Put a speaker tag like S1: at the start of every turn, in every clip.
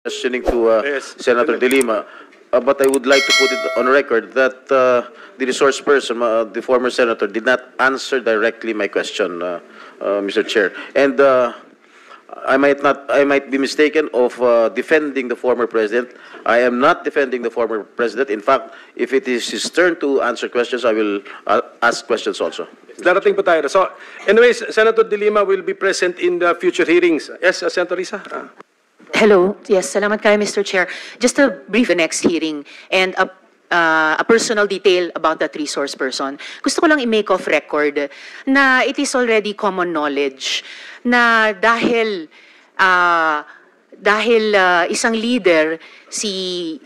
S1: questioning to
S2: Yes.
S1: Senator De Lima, but I would like to put it on record that the resource person, the former senator, did not answer directly my question, Mr. Chair. And I might be mistaken of defending the former president. I am not defending the former president. In fact, if it is his turn to answer questions, I will ask questions also.
S2: Darating po tayo. So, anyways, Senator De Lima will be present in the future hearings. Yes, Senator Risa?
S3: Hello. Yes, salamat kayo, Mr. Chair. Just to brief the next hearing and a personal detail about that resource person. Gusto ko lang i-make off record na it is already common knowledge na dahil isang leader, si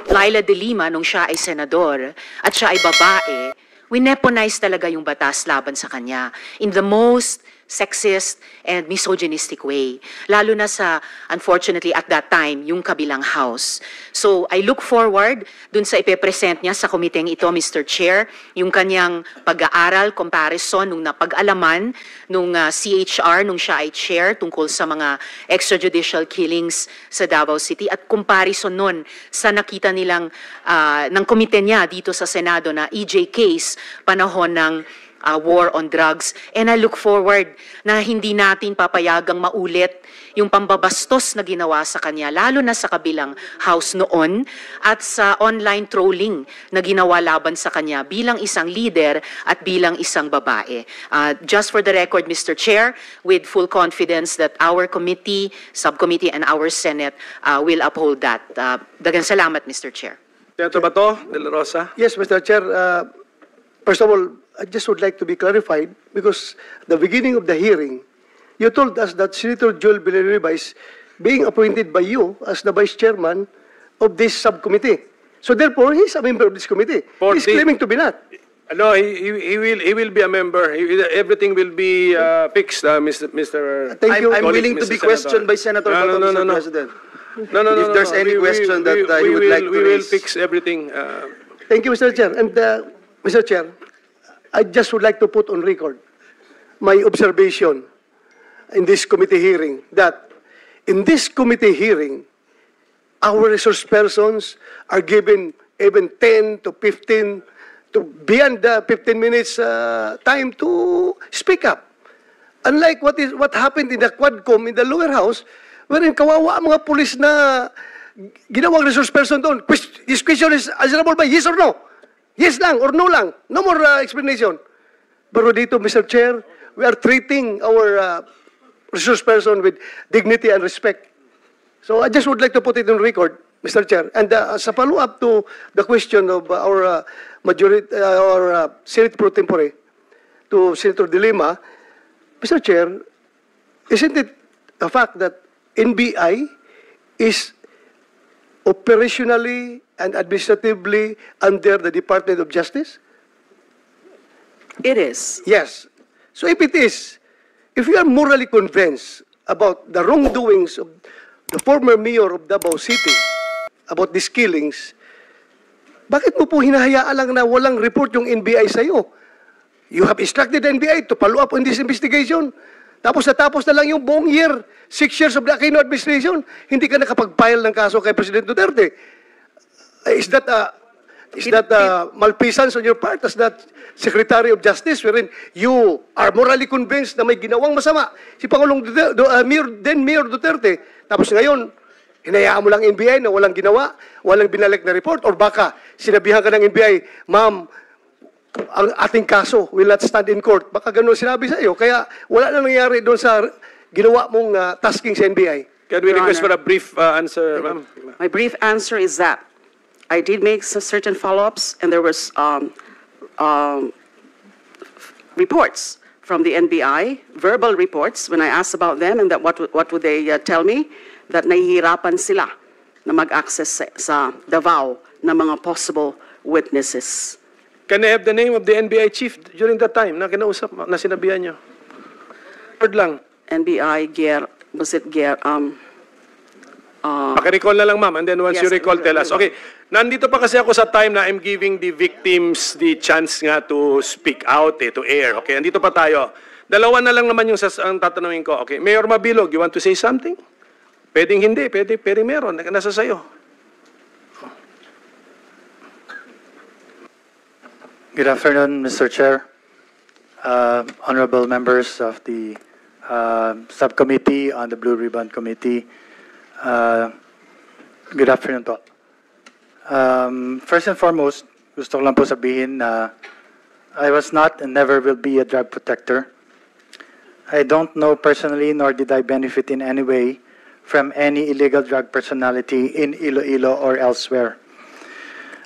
S3: Laila De Lima, nung siya ay senador at siya ay babae, wineponize talaga yung batas laban sa kanya in the most sexist and misogynistic way. Lalo na sa, unfortunately, at that time, yung kabilang house. So, I look forward dun sa ipepresent niya sa komiteng ito, Mr. Chair, yung kanyang pag-aaral, comparison, nung napag-alaman, nung CHR, nung siya ay chair, tungkol sa mga extrajudicial killings sa Davao City, at comparison nun sa nakita nilang, ng komite niya dito sa Senado na EJ case, panahon ng war on drugs. And I look forward na hindi natin papayagang maulit yung pambabastos na ginawa sa kanya, lalo na sa kabilang house noon, at sa online trolling na ginawa laban sa kanya bilang isang leader at bilang isang babae. Just for the record, Mr. Chair, with full confidence that our committee, subcommittee, and our Senate will uphold that. Daghang salamat, Mr. Chair.
S2: Senator Bato de la Rosa?
S4: Yes, Mr. Chair. First of all, I just would like to be clarified because the beginning of the hearing, you told us that Senator Joel Villanueva is being appointed by you as the vice chairman of this subcommittee. So therefore, he's a member of this committee. He's claiming to be not.
S2: No, he will be a member. Everything will be fixed, Mr.
S4: Thank you.
S5: I'm willing to be questioned by Senator Bato, Mr. President.
S2: No.
S5: If there's any question that you would like to
S2: we will
S5: raise.
S2: fix everything.
S4: Thank you, Mr. Chair. And Mr. Chair, I just would like to put on record my observation in this committee hearing that in this committee hearing, our resource persons are given even 10 to 15 to beyond the 15 minutes time to speak up. Unlike what happened in the Quadcom in the lower house, wherein kawawa ang mga pulis na ginawang resource person doon. This question is answerable by yes or no. Yes lang or no lang. No more explanation. Pero dito, Mr. Chair, we are treating our resource person with dignity and respect. So I just would like to put it on record, Mr. Chair. And as a follow-up to the question of our majority, our Senate Pro Tempore, to Senator De Lima, Mr. Chair, isn't it a fact that NBI is operationally and administratively under the Department of Justice?
S6: It is.
S4: Yes. So if it is, if you are morally convinced about the wrongdoings of the former mayor of Davao City about these killings, bakit mo po hinahayaan lang na walang report yung NBI sa'yo? You have instructed the NBI to follow up on this investigation. Tapos natapos na lang yung buong year, 6 years of the Aquino administration, hindi ka nakapag-file ng kaso kay President Duterte. Is that malfeasance on your part as that Secretary of Justice wherein you are morally convinced na may ginawang masama si Pangulong Mayor Duterte. Tapos ngayon, hinayaan mo lang NBI na walang ginawa, walang binalik na report, or baka sinabihan ka ng NBI, ma'am, ang ating kaso will not stand in court. Baka ganun sinabi sa iyo. Kaya wala na nangyari doon sa ginawa mong tasking sa NBI.
S2: Can we request for a brief answer, ma'am?
S6: My brief answer is that I did make certain follow-ups, and there was reports from the NBI, verbal reports, when I asked about them, and that what would they tell me? That nahihirapan sila na mag-access sa Davao na mga possible witnesses.
S2: Can I have the name of the NBI chief during that time na kinausap, na sinabihan nyo? Word lang.
S6: NBI, was it
S2: Paki-recall na lang, ma'am, and then once
S6: Yes,
S2: you recall, tell us. Okay, nandito pa kasi ako sa time na I'm giving the victims the chance nga to speak out, to air. Okay, nandito pa tayo. Dalawa na lang naman yung ang tatanungin ko. Okay, Mayor Mabilog, you want to say something? Pwedeng hindi, pwede meron, nasa sayo.
S7: Good afternoon, Mr. Chair, honorable members of the subcommittee on the Blue Ribbon Committee. Good afternoon po. First and foremost, gusto ko lang po sabihin na I was not and never will be a drug protector. I don't know personally nor did I benefit in any way from any illegal drug personality in Iloilo or elsewhere.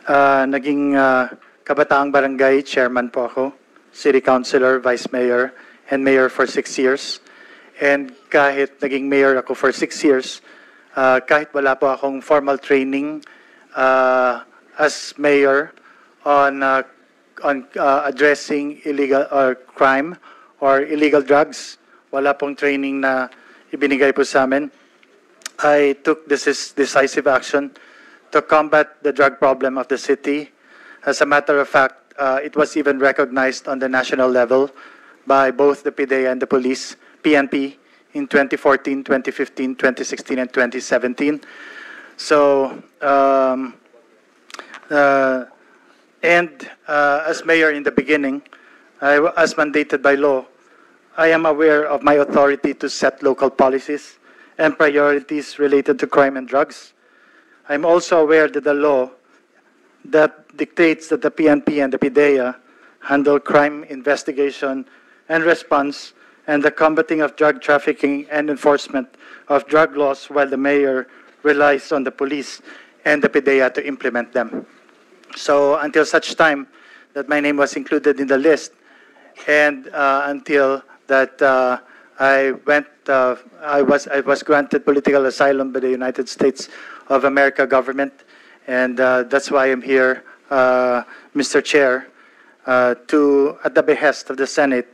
S7: Naging Kabataang Barangay Chairman po ako, City Councilor, Vice Mayor, and Mayor for 6 years. And kahit naging Mayor ako for 6 years, kahit wala po akong formal training as Mayor on addressing illegal or crime or illegal drugs, wala pong training na ibinigay po sa amin. I took this decisive action to combat the drug problem of the city. As a matter of fact, it was even recognized on the national level by both the PDEA and the police, PNP, in 2014, 2015, 2016, and 2017. So, as mayor in the beginning, as mandated by law, I am aware of my authority to set local policies and priorities related to crime and drugs. I'm also aware that the law that dictates that the PNP and the PDEA handle crime investigation and response and the combating of drug trafficking and enforcement of drug laws, while the mayor relies on the police and the PDEA to implement them. So until such time that my name was included in the list, and until that I was granted political asylum by the United States of America government, and that's why I'm here, Mr. Chair, at the behest of the Senate,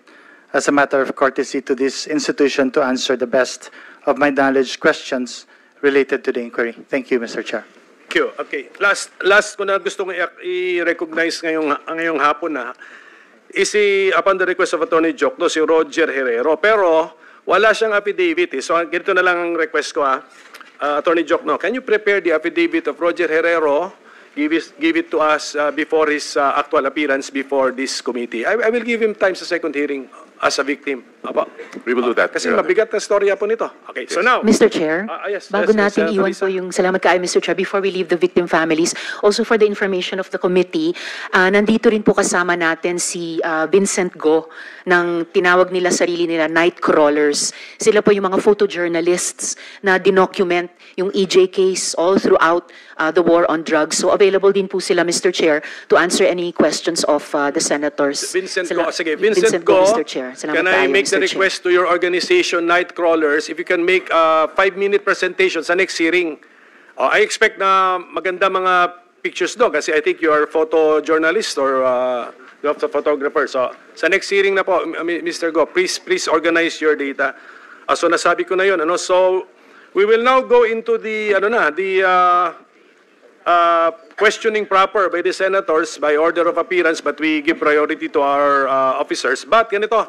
S7: as a matter of courtesy to this institution, to answer the best of my knowledge questions related to the inquiry. Thank you, Mr. Chair.
S2: Thank you. Okay. Last ko na gusto kong i-recognize ngayong hapon na is upon the request of Attorney Jokno, si Roger Herrero. Pero wala siyang affidavit. So ganito na lang ang request ko. Attorney Jokno, can you prepare the affidavit of Roger Herrero? Give it to us before his actual appearance before this committee. I will give him time sa second hearing as a victim. Apo.
S1: We will do that.
S2: Kasi mabigat na storya po nito. Okay, so now.
S3: Mr. Chair,
S2: yes,
S3: bago natin
S2: yes,
S3: iwan
S2: Teresa.
S3: po yung salamat kayo, Mr. Chair, before we leave the victim families, also for the information of the committee, nandito rin po kasama natin si Vincent Go, ng tinawag nila sarili nila night crawlers. Sila po yung mga photojournalists na dinocument yung EJ case all throughout the war on drugs. So available din po sila, Mr. Chair, to answer any questions of the senators.
S2: Vincent Go, sige, Vincent
S3: Go,
S2: Go,
S3: Mr. Chair. Salamat
S2: can I
S3: kayo,
S2: make the
S3: Mr. Chair.
S2: request to your organization, Night Crawlers, if you can make a 5-minute presentation sa next hearing? I expect na maganda mga pictures doon kasi I think you are photojournalist or you have the photographer. So sa next hearing na po, Mr. Go, please organize your data. So nasabi ko na yun. So we will now go into the questioning proper by the senators by order of appearance, but we give priority to our officers. But ganito,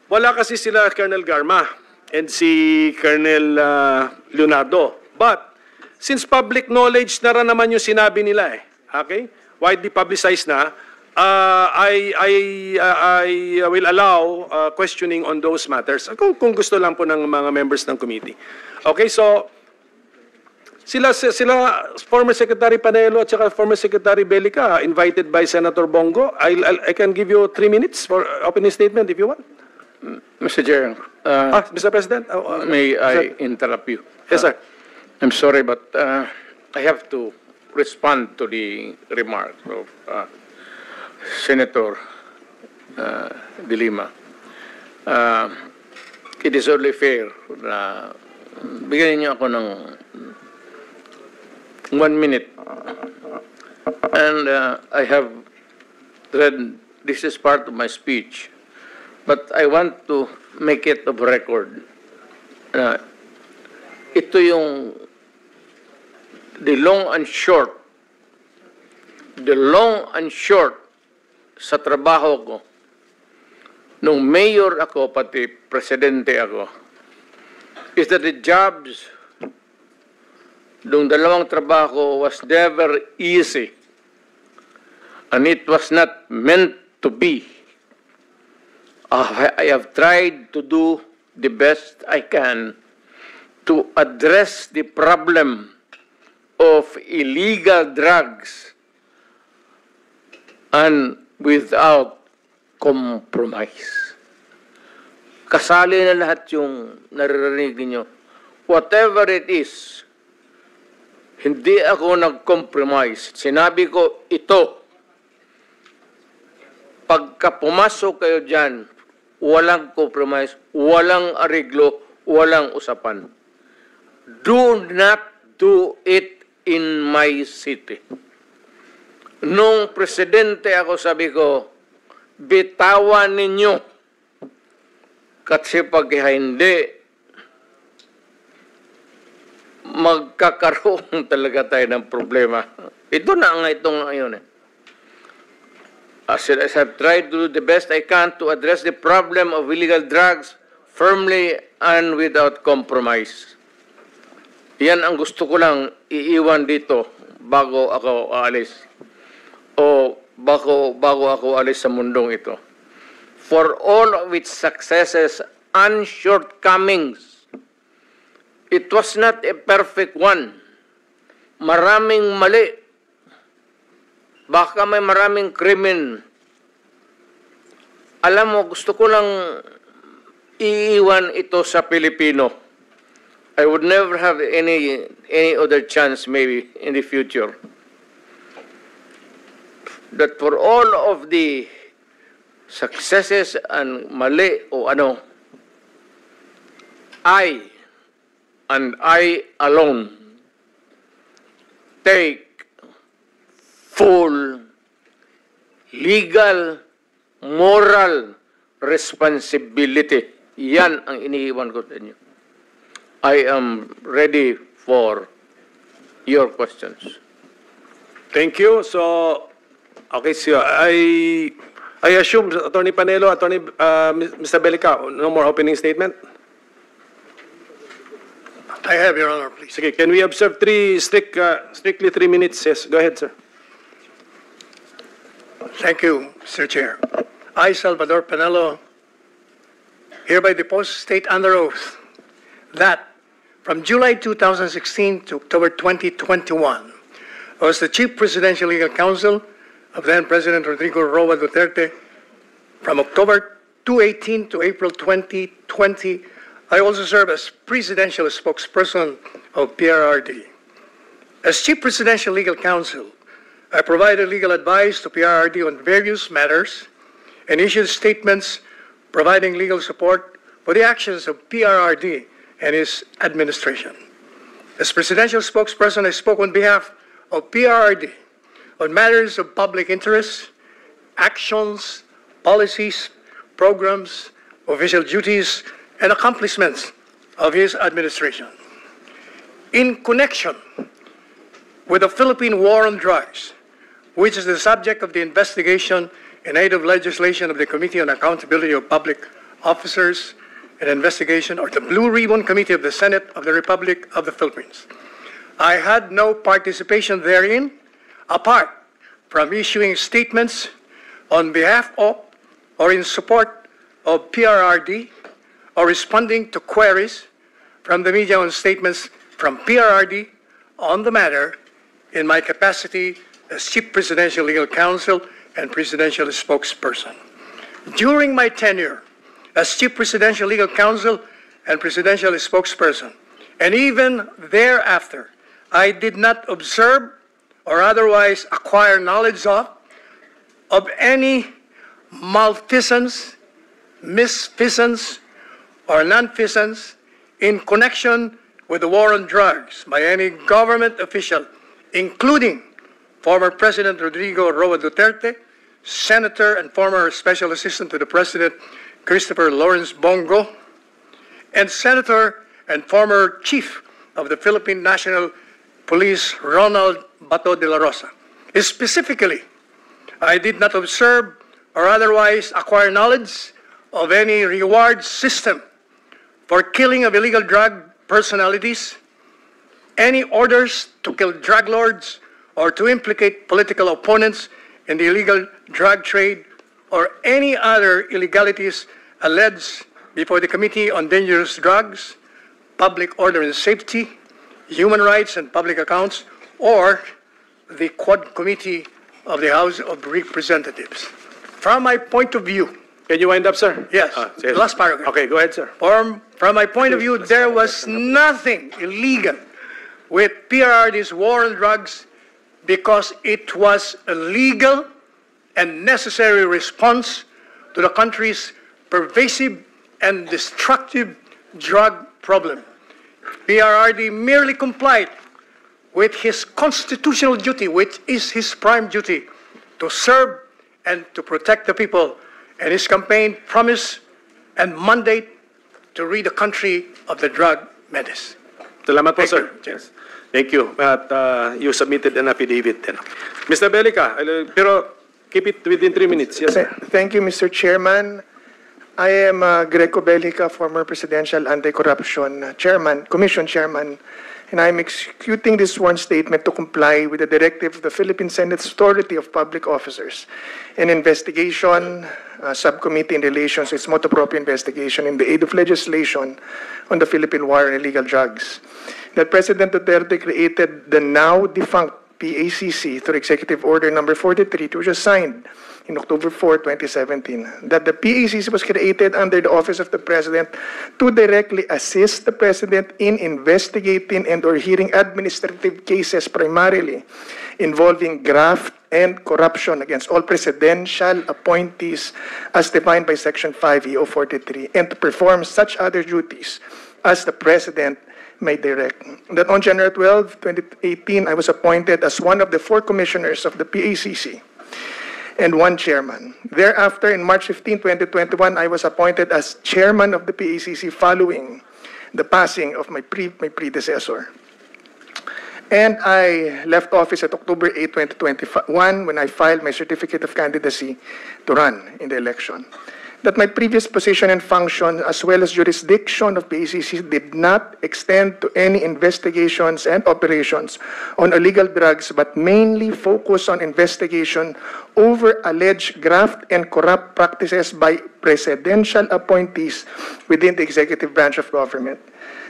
S2: wala kasi sila Colonel Garma and si Colonel Leonardo. But since public knowledge na rin naman yung sinabi nila okay? Widely publicized na, I will allow questioning on those matters kung gusto lang po ng mga members ng committee. Okay, so sila former Secretary Panelo at saka former Secretary Belica invited by Senator Bongo. I can give you 3 minutes for opening statement if you want.
S8: Mr. Chair,
S2: Mr. President,
S8: may I interrupt you?
S2: Yes, sir.
S8: I'm sorry, but I have to respond to the remarks of Senator De Lima. It is only fair na bigyan niyo ako ng 1 minute. And I have read, this is part of my speech, but I want to make it of record. Ito yung the long and short sa trabaho ko. Nung mayor ako, pati presidente ako, is that the jobs Yung dalawang trabaho was never easy. And it was not meant to be. I have tried to do the best I can to address the problem of illegal drugs and without compromise. Kasali na lahat yung naririnig niyo. Whatever it is, hindi ako nag-compromise. Sinabi ko, ito, pagka pumasok kayo dyan, walang compromise, walang ariglo, walang usapan. Do not do it in my city. Nung presidente ako, sabi ko, bitawan ninyo. Kasi pag hindi, magkakaroon talaga tayo ng problema. Ito na nga itong ngayon eh. As I have tried to do the best I can to address the problem of illegal drugs firmly and without compromise. Yan ang gusto ko lang iiwan dito bago ako aalis. O bago ako alis sa mundong ito. For all of its successes and shortcomings, it was not a perfect one. Maraming mali. Baka may maraming krimen. Alam mo, gusto ko lang iiwan ito sa Pilipino. I would never have any other chance maybe in the future. That for all of the successes and mali o ano, I and I alone take full legal, moral responsibility. Yan ang iniiwan ko sa inyo. I am ready for your questions.
S2: Thank you. So, okay, so I assume, Attorney Panelo, Mr. Bellicao, no more opening statement?
S4: I have, Your Honor, please.
S2: Sige, can we observe strictly 3 minutes? Yes, go ahead, sir.
S4: Thank you, Mr. Chair. I, Salvador Panelo, hereby depose state under oath that from July 2016 to October 2021, I was the Chief Presidential Legal Counsel of then President Rodrigo Roa Duterte. From October 2018 to April 2020, I also served as Presidential Spokesperson of PRRD. As Chief Presidential Legal Counsel, I provided legal advice to PRRD on various matters and issued statements providing legal support for the actions of PRRD and its administration. As Presidential Spokesperson, I spoke on behalf of PRRD on matters of public interest, actions, policies, programs, official duties, and accomplishments of his administration. In connection with the Philippine War on Drugs, which is the subject of the investigation in aid of legislation of the Committee on Accountability of Public Officers and Investigation, or the Blue Ribbon Committee of the Senate of the Republic of the Philippines, I had no participation therein, apart from issuing statements on behalf of or in support of PRRD, or responding to queries from the media on statements from PRRD on the matter in my capacity as Chief Presidential Legal Counsel and Presidential Spokesperson. During my tenure as Chief Presidential Legal Counsel and Presidential Spokesperson, and even thereafter, I did not observe or otherwise acquire knowledge of any malfeasance, misfeasance, or nonfeasance in connection with the war on drugs by any government official, including former President Rodrigo Roa Duterte, Senator and former Special Assistant to the President Christopher Lawrence Bongo, and Senator and former Chief of the Philippine National Police Ronald Bato de la Rosa. Specifically, I did not observe or otherwise acquire knowledge of any reward system for killing of illegal drug personalities,
S9: any orders to kill drug lords or to implicate political opponents in the illegal drug trade or any other illegalities alleged before the Committee on Dangerous Drugs, Public Order and Safety, Human Rights and Public Accounts, or the Quad Committee of the House of Representatives. From my point of view,
S2: Can you wind up, sir?
S9: yes,
S2: Sige.
S9: the last paragraph.
S2: Okay, go ahead, sir.
S9: From my point of view, there was nothing illegal with PRRD's war on drugs because it was a legal and necessary response to the country's pervasive and destructive drug problem. PRRD merely complied with his constitutional duty, which is his prime duty, to serve and to protect the people, and his campaign promise and mandate to rid the country of the drug menace.
S2: Salamat po,
S9: Thank
S2: sir.
S9: you.
S2: Yes. Thank you. At you submitted an affidavit then. Mr. Belica, pero keep it within 3 minutes. Yes, sir.
S10: Thank you, Mr. Chairman. I am Greco Belica, former Presidential Anti-Corruption Commission Chairman, and I am executing this sworn statement to comply with the directive of the Philippine Senate's Authority of Public Officers, an investigation subcommittee in relation to its motu proprio investigation in the aid of legislation on the Philippine war on illegal drugs. That President Duterte created the now defunct PACC through Executive Order Number 43, which was signed in October 4, 2017. That the PACC was created under the Office of the President to directly assist the President in investigating and or hearing administrative cases primarily involving graft and corruption against all presidential appointees as defined by Section 5 EO 43, and to perform such other duties as the President may direct. That on January 12, 2018, I was appointed as one of the 4 commissioners of the PACC and 1 chairman. Thereafter, in March 15, 2021, I was appointed as chairman of the PACC following the passing of my predecessor. And I left office at October 8, 2021, when I filed my certificate of candidacy to run in the election. That my previous position and function, as well as jurisdiction of PACC, did not extend to any investigations and operations on illegal drugs, but mainly focus on investigation over alleged graft and corrupt practices by presidential appointees within the executive branch of government.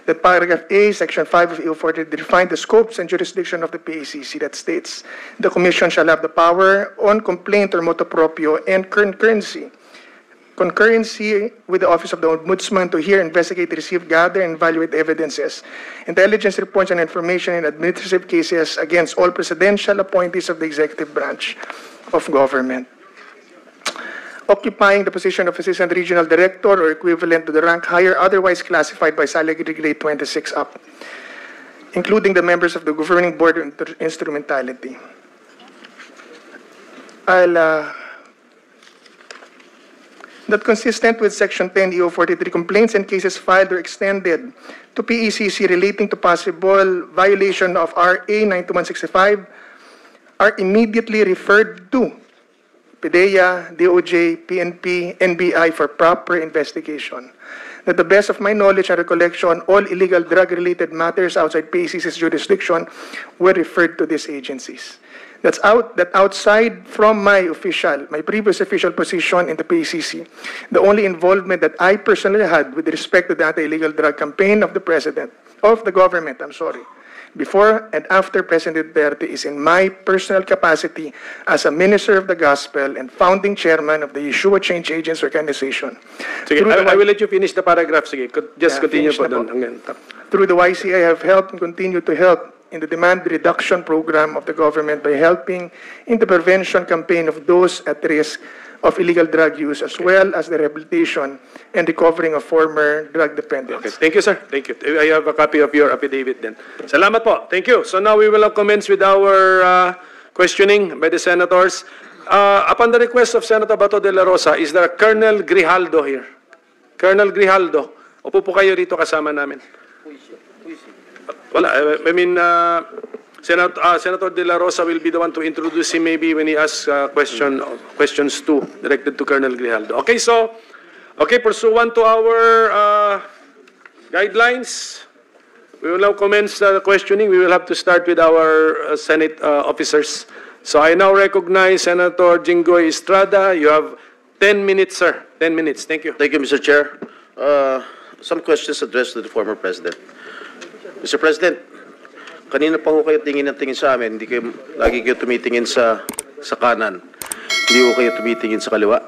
S10: That paragraph A, section 5 of EO 40 define the scopes and jurisdiction of the PACC that states the Commission shall have the power on complaint or motu proprio and concurrency with the Office of the Ombudsman to hear, investigate, receive, gather, and evaluate evidences, intelligence reports, and information in administrative cases against all presidential appointees of the executive branch of government. Occupying the position of Assistant Regional Director or equivalent to the rank higher otherwise classified by salary grade 26 up, including the members of the Governing Board of Instrumentality. That consistent with Section 10 EO 43, complaints and cases filed or extended to PACC relating to possible violation of RA 92165 are immediately referred to PDEA, DOJ, PNP, NBI for proper investigation. That the best of my knowledge and recollection, all illegal drug-related matters outside PACC's jurisdiction were referred to these agencies. That outside from my previous official position in the PACC, the only involvement that I personally had with respect to the anti-illegal drug campaign of the government, before and after President Duterte is in my personal capacity as a minister of the gospel and founding chairman of the Yeshua Change Agents Organization.
S2: Sige, I will let you finish the paragraph. Sige, just continue po doon.
S10: Through the YC, I have helped and continue to help in the demand reduction program of the government by helping in the prevention campaign of those at risk of illegal drug use, as well as the rehabilitation and recovering of former drug dependents.
S2: Okay, thank you, sir. Thank you. I have a copy of your affidavit then. Salamat po. Thank you. So now we will commence with our questioning by the senators. Upon the request of Senator Bato de la Rosa, is there Colonel Grijaldo here? Colonel Grijaldo, upo po kayo rito kasama namin. Wala, I mean, Senator De La Rosa will be the one to introduce him maybe when he asks questions too, directed to Colonel Grijaldo. Okay, so, pursuant to our guidelines, We will now commence the questioning. We will have to start with our Senate officers. So I now recognize Senator Jinggoy Estrada. You have 10 minutes, sir. 10 minutes. Thank you.
S1: Thank you, Mr. Chair. Some questions addressed to the former president. Mr. President, kanina pa ho kayo tingin ng tingin sa amin, lagi kayo tumitingin sa kanan. Hindi ho kayo tumitingin sa kaliwa.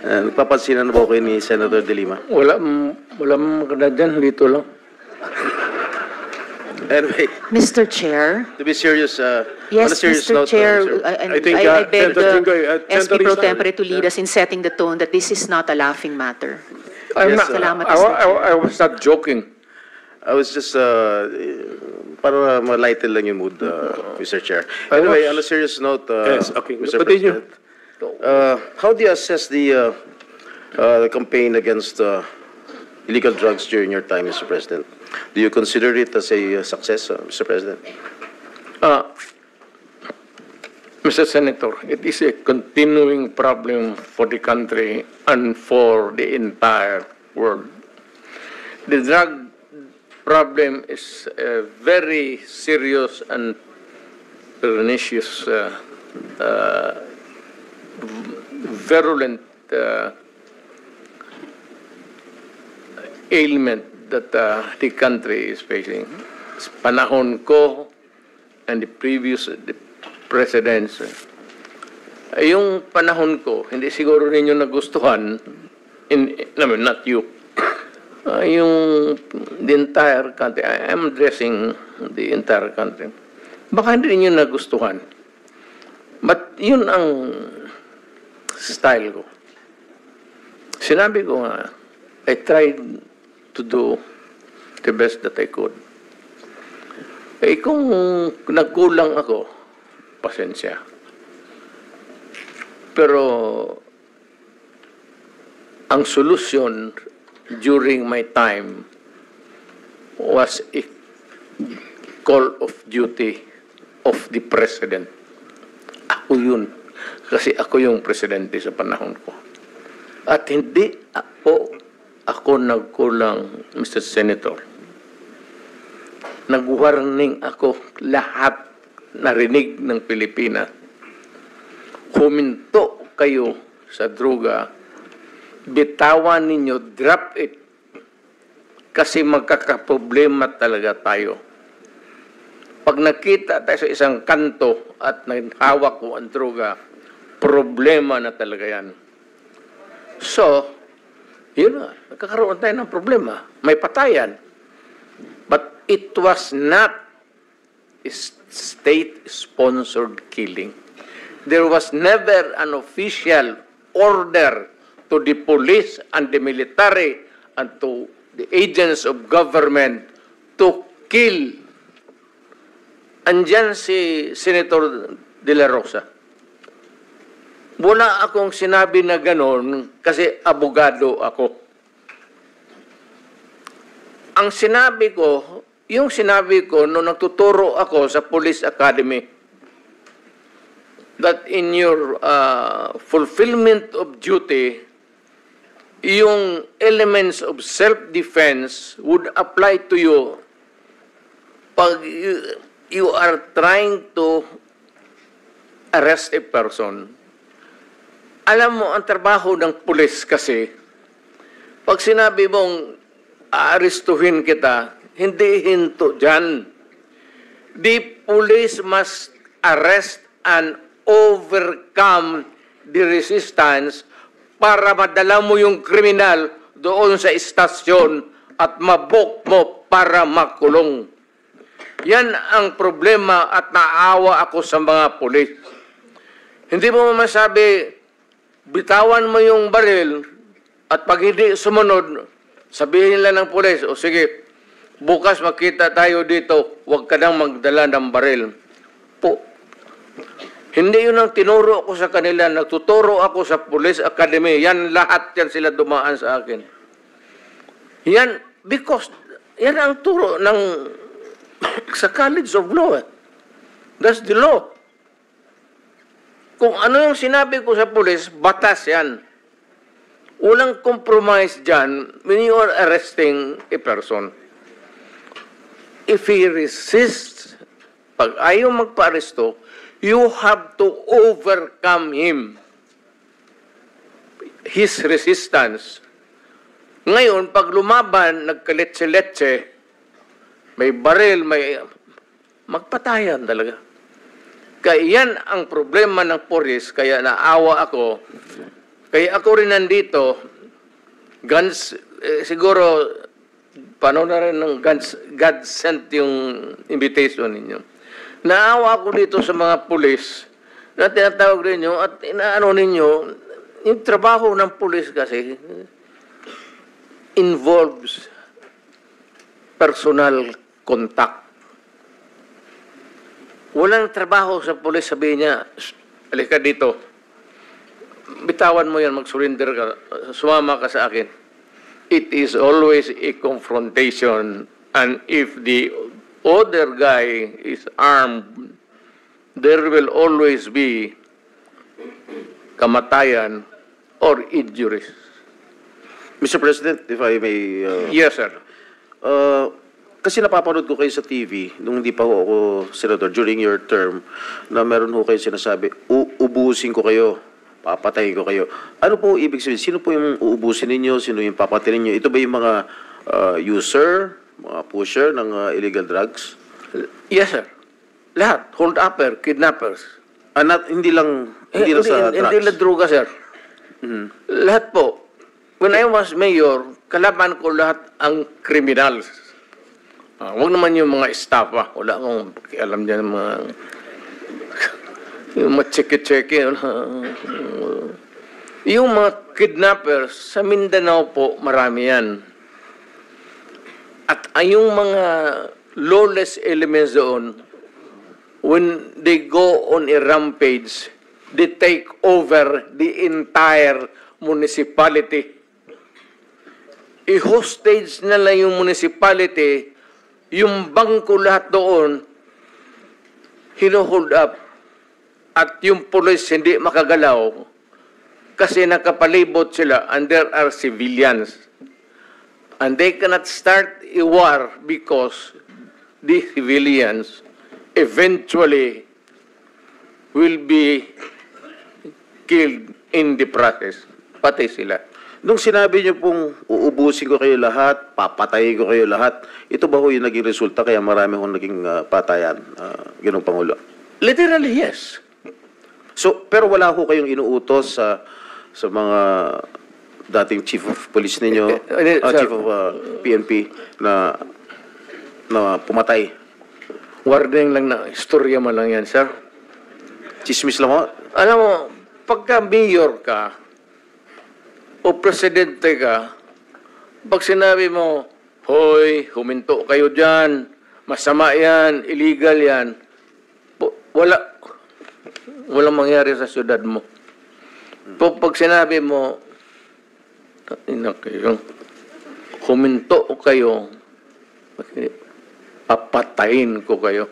S1: Nagpapansinan na ba kayo ni Senator De Lima?
S8: Wala maganda dyan, dito lang.
S1: Anyway,
S3: Mr. Chair.
S1: to be serious, on
S3: Yes,
S1: a serious
S3: Mr.
S1: note,
S3: Chair,
S1: sir.
S2: I think,
S3: I beg
S2: Senator Jinggoy,
S3: the SP Pro
S2: Senator
S3: Tempore to lead us in setting the tone that this is not a laughing matter.
S8: I'm
S1: Yes,
S8: not,
S3: Salamat, Mr. Chair.
S8: I was not joking.
S1: I was just, para ma-lighten lang yung mood, Mr. Chair. Anyway, on a serious note,
S2: Yes, okay.
S1: Mr.
S2: Continue.
S1: President, how do you assess the campaign against illegal drugs during your time, Mr. President? Do you consider it as a success, Mr. President?
S8: Mr. Senator, it is a continuing problem for the country and for the entire world. The drug problem is a very serious and pernicious, virulent ailment that the country is facing. Sa panahon ko and the previous presidents, yung panahon ko, hindi siguro ninyo nagustuhan, not you, yung the entire country. I am addressing the entire country. Baka hindi ninyo nagustuhan. But yun ang style ko. Sinabi ko nga, I tried to do the best that I could. Kung nagkulang ako, pasensya. Pero ang solusyon during my time was a call of duty of the president. Ako yun. Kasi ako yung presidente sa panahon ko. At hindi ako nagkulang, Mr. Senator. Nag-warning ako lahat narinig ng Pilipinas. Huminto kayo sa droga, bitawan ninyo, drop it. Kasi magkakaproblema talaga tayo. Pag nakita tayo sa isang kanto at naghawak ko ang droga, problema na talaga yan. So, yun na, nagkakaroon tayo ng problema. May patayan. But it was not state-sponsored killing. There was never an official order to the police and the military and to the agents of government to kill. Andyan si Senator De La Rosa. Wala akong sinabi na ganon kasi abogado ako. Ang sinabi ko, yung sinabi ko nung nagtuturo ako sa Police Academy, that in your fulfillment of duty, yung elements of self-defense would apply to you pag you are trying to arrest a person. Alam mo, ang trabaho ng pulis kasi, pag sinabi mong aarestuhin kita, hindi hinto dyan. The police must arrest and overcome the resistance para madala mo yung kriminal doon sa istasyon at mabok mo para makulong. Yan ang problema at naawa ako sa mga pulis. Hindi mo masabi, bitawan mo yung baril at pag hindi sumunod, sabihin nila ng pulis, o sige, bukas makita tayo dito, huwag ka nang magdala ng baril. Hindi yun ang tinuro ko sa kanila. Nagtuturo ako sa Police Academy. Yan, lahat yan sila dumaan sa akin. Yan, because, yan ang turo ng sa College of Law. That's the law. Kung ano yung sinabi ko sa police, batas yan. Walang compromise dyan when you are arresting a person. if he resists, pag ayaw magpa-aresto, you have to overcome him. His resistance. Ngayon, pag lumaban, nagkaletse-letse, may baril, may... magpatayan talaga. Kaya yan ang problema ng pulis, kaya naawa ako. Kaya ako rin nandito, guns, siguro, paano na rin ng God sent yung invitation ninyo. Naawa ako dito sa mga pulis na tinatawag ninyo at inaano ninyo, yung trabaho ng pulis kasi involves personal contact. Walang trabaho sa pulis, sabihin niya, halika dito, bitawan mo yan, mag-surrender ka, sumama ka sa akin. It is always a confrontation, and if the other guy is armed, there will always be kamatayan or injuries.
S1: Mr. President, if I may...
S8: Yes, sir.
S1: Kasi napapanood ko kayo sa TV, nung hindi pa ako senador, during your term, na meron ho kayo sinasabi, uubusin ko kayo, papatayin ko kayo. Ano po ibig sabihin? Sino po yung uubusin ninyo? Sino yung papatayin ninyo? Ito ba yung mga user, mga pusher ng illegal drugs?
S8: Yes, sir. Lahat. Hold-upper, kidnappers.
S1: Hindi lang sa drugs?
S8: Hindi lang droga, sir. Lahat po. When I was mayor, kalaban ko lahat ang criminals. Huwag naman yung mga staff, wala akong pakialam dyan, yung mga cheke-cheke. Yung mga kidnappers, sa Mindanao po, marami yan. At yung mga lawless elements doon, when they go on a rampage, they take over the entire municipality. I-hostage nila yung municipality, yung bangko lahat doon, hino-hold up, at yung police hindi makagalaw kasi nakapalibot sila and there are civilians. And they cannot start a war because the civilians eventually will be killed in the process. Patay sila.
S1: Nung sinabi niyo pong uubusin ko kayo lahat, papatayin ko kayo lahat, ito ba ho yung naging resulta kaya marami hong naging patayan, Ginoong Pangulo?
S8: Literally, yes.
S1: So, pero wala ho kayong inuutos sa mga dating chief of police ninyo, chief of PNP na pumatay?
S8: Warning lang na, istorya mo lang yan, sir.
S1: Chismis lang ho?
S8: Alam mo, pagka mayor ka, o presidente ka, pag sinabi mo, hoy, huminto kayo dyan, masama yan, illegal yan, walang mangyari sa syudad mo. Pag sinabi mo, huminto kayo, papatayin ko kayo.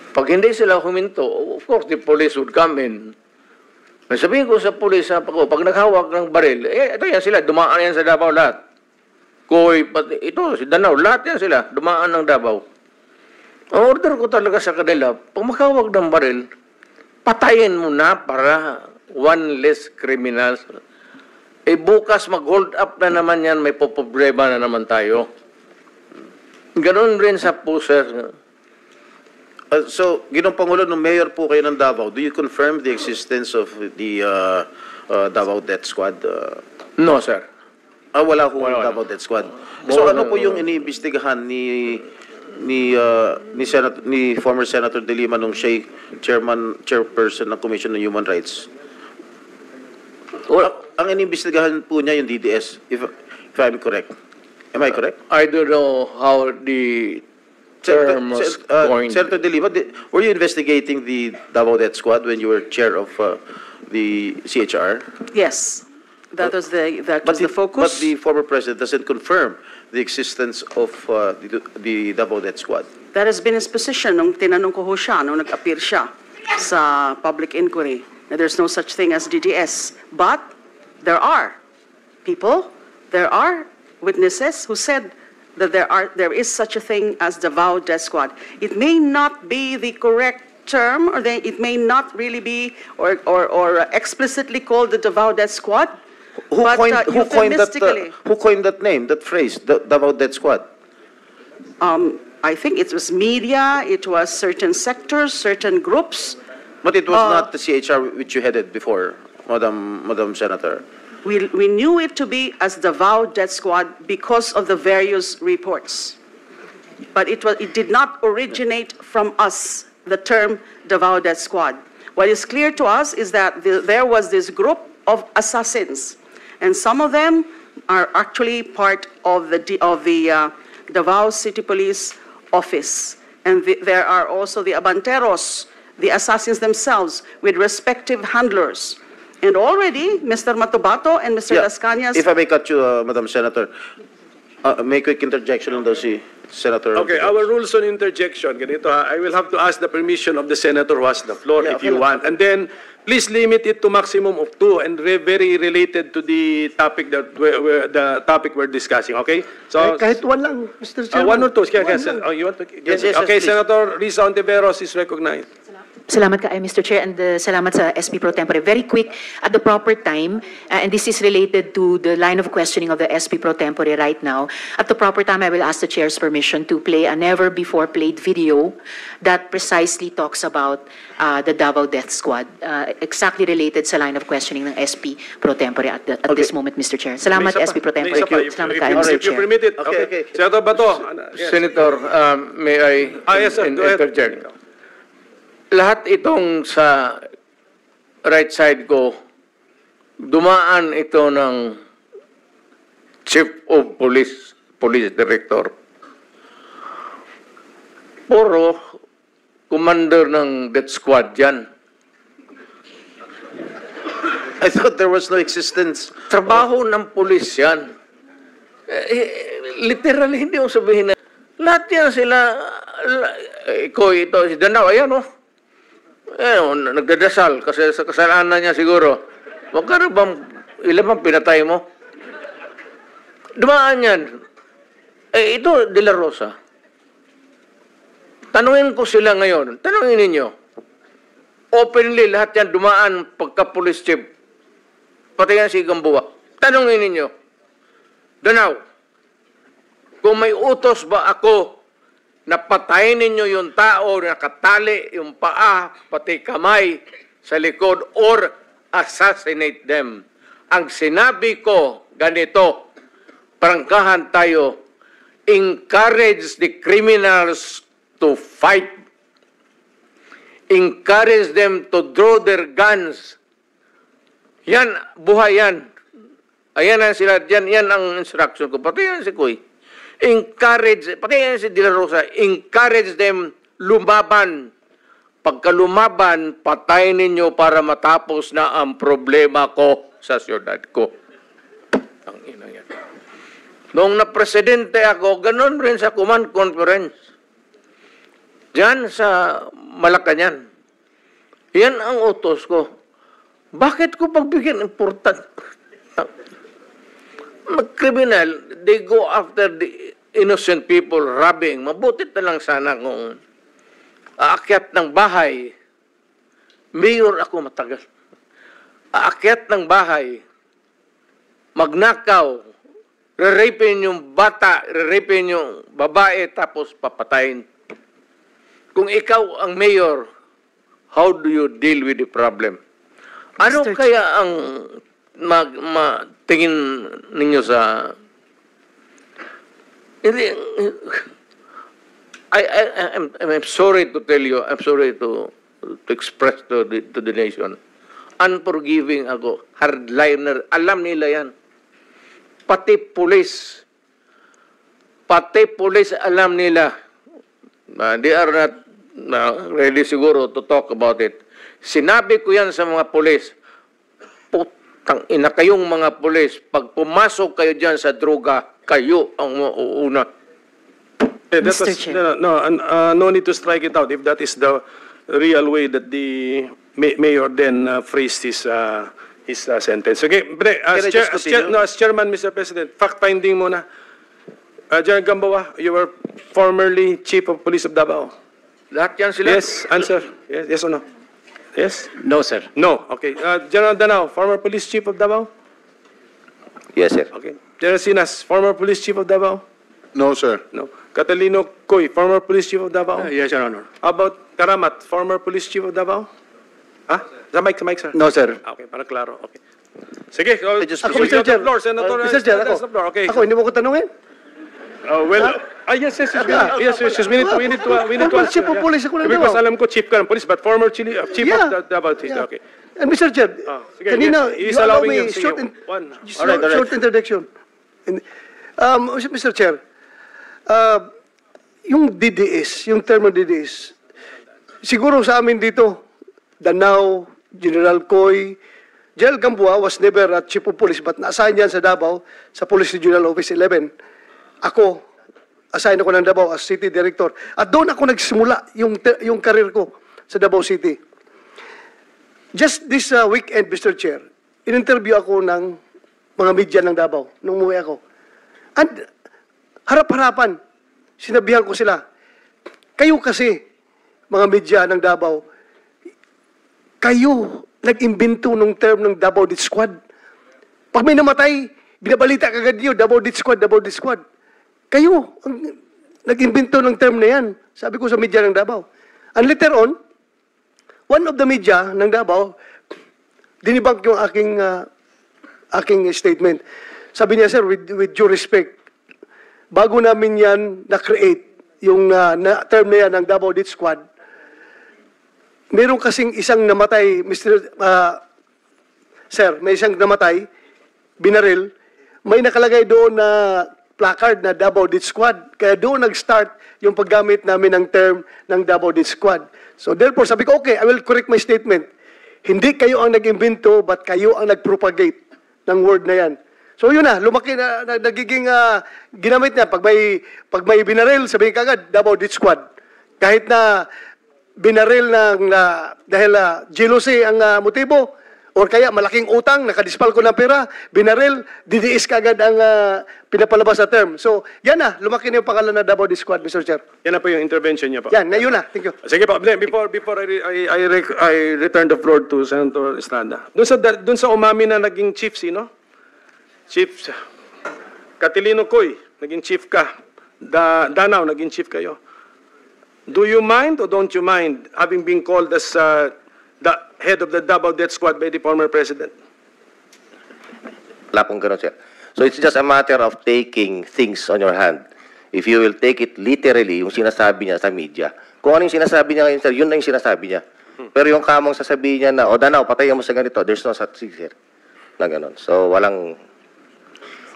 S8: Pag hindi sila huminto, of course, the police would come in. Sabihin ko sa pulis, pag naghawak ng baril, ito yan sila, dumaan yan sa Davao lahat. Koy, ito, si Danao, lahat yan sila, dumaan ng Davao. Ang order ko talaga sa kanila, pag maghawak ng baril, patayin mo na para one less criminals. Bukas mag-hold up na naman yan, may problema na naman tayo. Ganon rin sa pusher.
S1: So, Ginoong Pangulo, nung mayor po kayo ng Davao, do you confirm the existence of the Davao Death Squad?
S8: No, sir.
S1: Wala po Davao Death Squad. So, ano po yung iniimbestigahan ni former Senator De Lima nung siya chairperson ng Commission on Human Rights? Ang iniimbestigahan po niya yung DDS, if I'm correct. Am I correct?
S8: I don't know how the term was coined.
S1: Senator De Lima, were you investigating the Davao Death Squad when you were chair of the CHR?
S6: Yes, that was the focus.
S1: But the former president doesn't confirm the existence of the Davao Death Squad.
S6: That has been his position nung tinanong ko ho siya, nung nag-appear siya sa public inquiry, na there's no such thing as DDS. But there are people, there are witnesses who said that there is such a thing as Davao Death Squad. It may not be the correct term, or it may not really be or explicitly called the Davao Death Squad.
S1: Who
S6: but,
S1: coined that name, that phrase, the Davao Death Squad?
S6: I think it was media, it was certain sectors, certain groups.
S1: But it was not the CHR which you headed before, Madam Senator.
S6: We knew it to be as Davao Death Squad because of the various reports. But it did not originate from us, the term Davao Death Squad. What is clear to us is that there was this group of assassins, and some of them are actually part of the Davao City Police Office. And there are also the Abanteros, the assassins themselves, with respective handlers. And already, Mr. Matubato and Mr. Las Cañas...
S1: If I may cut you, Madam Senator, may quick interjection on those, Senator.
S2: Okay, our rules on interjection, ganito ha, I will have to ask the permission of the senator who has the floor if you want. And then, please limit it to maximum of 2 and very related to the topic that the topic we're discussing, okay? So,
S4: Kahit one lang, Mr. Chairman.
S2: 1 or 2.
S4: You
S2: want to?
S1: Yes,
S2: okay,
S1: please.
S2: Senator Risa Ontiveros is recognized.
S3: Salamat kaayo, Mr. Chair, and salamat sa SP Pro Tempore. Very quick, at the proper time, and this is related to the line of questioning of the SP Pro Tempore right now. At the proper time, I will ask the Chair's permission to play a never-before-played video that precisely talks about the Davao Death Squad, exactly related sa line of questioning ng SP Pro Tempore at this moment, Mr. Chair. Salamat, SP Pro Tempore. Salamat kaayo, Mr.
S2: If you
S3: Chair.
S2: permit it. Okay. Senator Bato. Yes.
S8: Senator, may I
S2: Yes, sir. Go ahead.
S8: interject? Lahat itong sa right side ko, dumaan ito ng Chief of Police Director. Puro commander ng death squad yan.
S1: I thought there was no existence.
S8: Trabaho ng pulis yan. Literally, hindi mo sabihin na lahat yan sila, ito, si Danao, ayan o. Nagdadasal kasi sa kasalanan niya siguro. Magkano bang, ilan bang pinatay mo? Dumaan yan. Ito, De La Rosa. Tanungin ko sila ngayon. Tanungin ninyo. Openly, lahat yan dumaan pagka-police chief. Pati yan si Gamboa. Tanungin ninyo. Danao, kung may utos ba ako na patayin ninyo yung tao na nakatali yung paa, pati kamay sa likod, or assassinate them. Ang sinabi ko, ganito, prangkahan tayo, encourage the criminals to fight. Encourage them to draw their guns. Yan, buhay yan. Ayan ang sila, yan ang instruction ko. Pati yan si Kuy. Encourage, pati yan si De La Rosa, encourage them lumaban. Pagka lumaban, patayin ninyo para matapos na ang problema ko sa siyudad ko. Ang ina yan. Noong na-presidente ako, ganun rin sa command conference. Diyan sa Malacanang. Yan ang utos ko. Bakit ko pagbigyan important? Mag-criminal, they go after the innocent people robbing. Mabuti na lang sana kung aakyat ng bahay. Mayor ako matagal. Aakyat ng bahay, magnakaw, re-rapin yung bata, re-rapin yung babae, tapos papatayin. Kung ikaw ang mayor, how do you deal with the problem? Ano kaya ang tingin ninyo sa... I'm sorry to tell you, I'm sorry to express to the nation. Unforgiving ako, hardliner, alam nila yan. Pati police alam nila. They are not ready siguro to talk about it. Sinabi ko yan sa mga police, putang ina kayong mga police, pag pumasok kayo dyan sa droga, kayo ang mauuna.
S3: Mr. Chair.
S2: No need to strike it out if that is the real way that the mayor then phrased his sentence. Okay, as chairman, Mr. President, fact-finding muna. General Gamboa, you were formerly Chief of Police of Davao.
S8: Lahat yan sila?
S2: Yes, answer. Yes or no? Yes?
S11: No, sir.
S2: No. Okay. General Danao, former Police Chief of Davao?
S5: Yes, sir.
S2: Okay. General Sinas, former Police Chief of Davao?
S5: No, sir.
S2: No. Catalino Coy, former Police Chief of Davao?
S11: Yes, Your Honor.
S2: How about Karamat, former Police Chief of Davao? Ha? Sa mic, sir.
S5: No, sir.
S2: Okay, para klaro. Okay. Sige,
S4: Ako, Mr. Chair.
S2: Senator,
S4: Mr. Chair,
S2: that's the floor. Okay.
S4: Ako, hindi mo ko tanungin.
S2: Yes, we need to
S4: Former Chief of Police ako ng
S2: Because
S4: Davao.
S2: alam ko chief ka ng police, but former chief
S4: Yeah.
S2: of Davao.
S4: Yeah.
S2: Okay.
S4: And Mr. Chair,
S2: Sige,
S4: kanina,
S2: yes,
S4: you allow
S2: allowing
S4: me
S2: yun. Sige,
S4: short,
S2: one.
S4: short introduction. Mr. Chair, yung DDS, yung term ng DDS, siguro sa amin dito, Danao, General Coy, General Gamboa was never a chief of police but na-assign yan sa Davao, sa Police Regional Office 11. Ako, assign ako ng Davao as City Director. At doon ako nagsimula yung career ko sa Davao City. Just this weekend, Mr. Chair, in-interview ako ng mga media ng Davao nung umuwi ako. And harap-harapan, sinabihan ko sila, kayo kasi, mga media ng Davao, kayo nag-imbento ng term ng Davao Death Squad. Pag may namatay, binabalita kagad yun, Davao Death Squad, Davao Death Squad. Kayo, ang nag-imbento ng term na yan, sabi ko sa media ng Davao. And later on, one of the media ng Davao, dinibang yung aking statement. Sabi niya, sir, with due respect, bago namin yan na-create, yung term na yan ng Davao Death Squad, meron kasing isang namatay, sir, may isang namatay, binaril, may nakalagay doon na placard na Davao Death Squad. Kaya doon nag-start yung paggamit namin ng term ng Davao Death Squad. So therefore, sabi ko, okay, I will correct my statement. Hindi kayo ang nag-imbento, but kayo ang nag-propagate ng word na yan. So yun na, lumaki na, nagiging ginamit niya. Pag may binaril, sabihin kagad, Davao Death Squad. Kahit na binaril ng dahil jealousy ang motibo, or kaya malaking utang, nakadispal ko ng pera, binaril, DDS kagad ang pinapalabas na term. So, yan na, lumaki na yung pangalan na Davao Death Squad, Mr. Chair.
S2: Yan na po yung intervention niya po.
S4: Yan, na yun na. Thank you.
S2: Sige po, before I return the floor to Senator Estrada. Doon sa umami na naging chief, sino? Chief Catalino Coy, naging chief ka. Danao, naging chief kayo. Do you mind or don't you mind having been called as the head of the Davao Death Squad by the former president?
S12: Wala pong ganun, sir. So it's just a matter of taking things on your hand. If you will take it literally, yung sinasabi niya sa media. Kung ano yung sinasabi niya ngayon, sir, yun na yung sinasabi niya. Pero yung kamong sasabihin niya na, o Danao, patayan mo sa ganito, there's no such thing, sir. Na ganun. So walang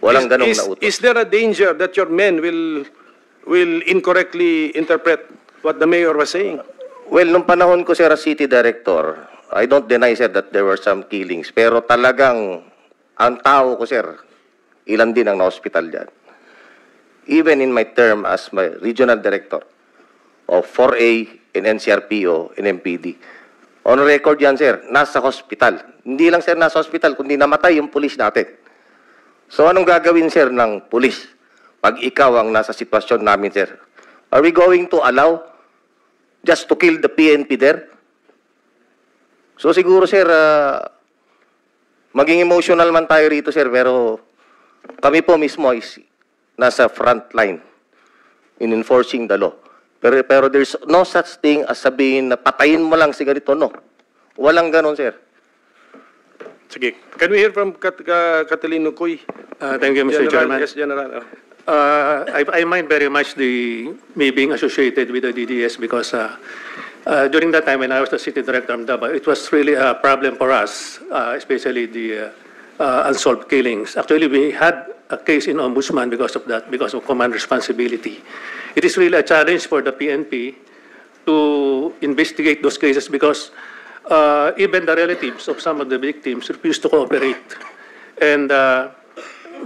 S12: ganong nautos.
S2: Is there a danger that your men will incorrectly interpret what the mayor was saying?
S12: Well, nung panahon ko, sir, as city director, I don't deny, sir, that there were some killings. Pero talagang, ang tao ko, sir, ilan din ang na-hospital dyan. Even in my term as my regional director of 4A in NCRPO in MPD. On record yan, sir, nasa hospital. Hindi lang, sir, nasa hospital, kundi namatay yung pulis natin. So, anong gagawin, sir, ng pulis pag ikaw ang nasa sitwasyon namin, sir? Are we going to allow just to kill the PNP there? So siguro, sir, maging emotional man tayo rito, sir, pero kami po mismo is nasa front line in enforcing the law. Pero there's no such thing as sabihin na patayin mo lang si ganito, no. Walang ganon, sir.
S2: Sige. Can we hear from Catalino Coy?
S11: Thank you, Mr. Chairman.
S2: Yes, General.
S11: I mind very much me being associated with the DDS because during that time when I was the city director of Davao, it was really a problem for us, especially the unsolved killings. Actually, we had a case in Ombudsman because of that, because of command responsibility. It is really a challenge for the PNP to investigate those cases because even the relatives of some of the victims refused to cooperate. And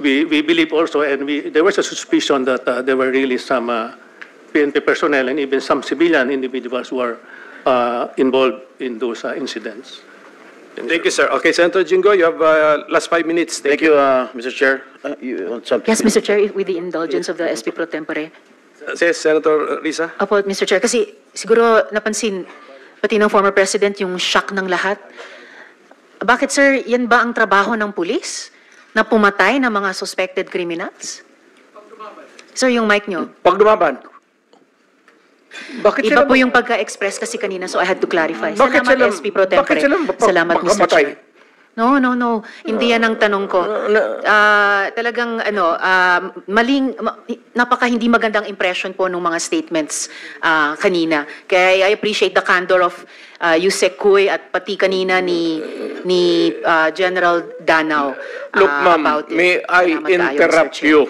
S11: we believe also, and there was a suspicion that there were really some PNP personnel and even some civilian individuals who were involved in those incidents.
S2: Thank you, sir. Okay, Senator Jingo, you have last 5 minutes.
S1: Thank you, Mr. Chair. You want something?
S3: Yes, Mr. Chair, with the indulgence of the SP Pro Tempore.
S2: Yes, Senator Risa.
S3: Opo, Mr. Chair, kasi siguro napansin, pati ng former president, yung shock ng lahat. Bakit, sir, yan ba ang trabaho ng pulis? Na pumatay ng mga suspected criminals? Sir, yung mic nyo.
S8: Pag dumaban. Bakit
S3: Iba
S8: sila
S3: po yung pagka-express kasi kanina, so I had to clarify.
S8: Bakit
S3: Salamat,
S8: sila-
S3: SP Pro Tempore.
S8: bakit sila
S3: Salamat, Mr.
S8: makamatay?
S3: Chair. No. Hindi yan ang tanong ko. Talagang, napaka hindi magandang impression po ng mga statements kanina. Kaya I appreciate the candor of Yusek Kuy at pati kanina ni General Danao.
S8: Look, ma'am,
S3: about it.
S8: may I
S3: Salamat kayo, Mr.
S8: interrupt
S3: Chair.
S8: you?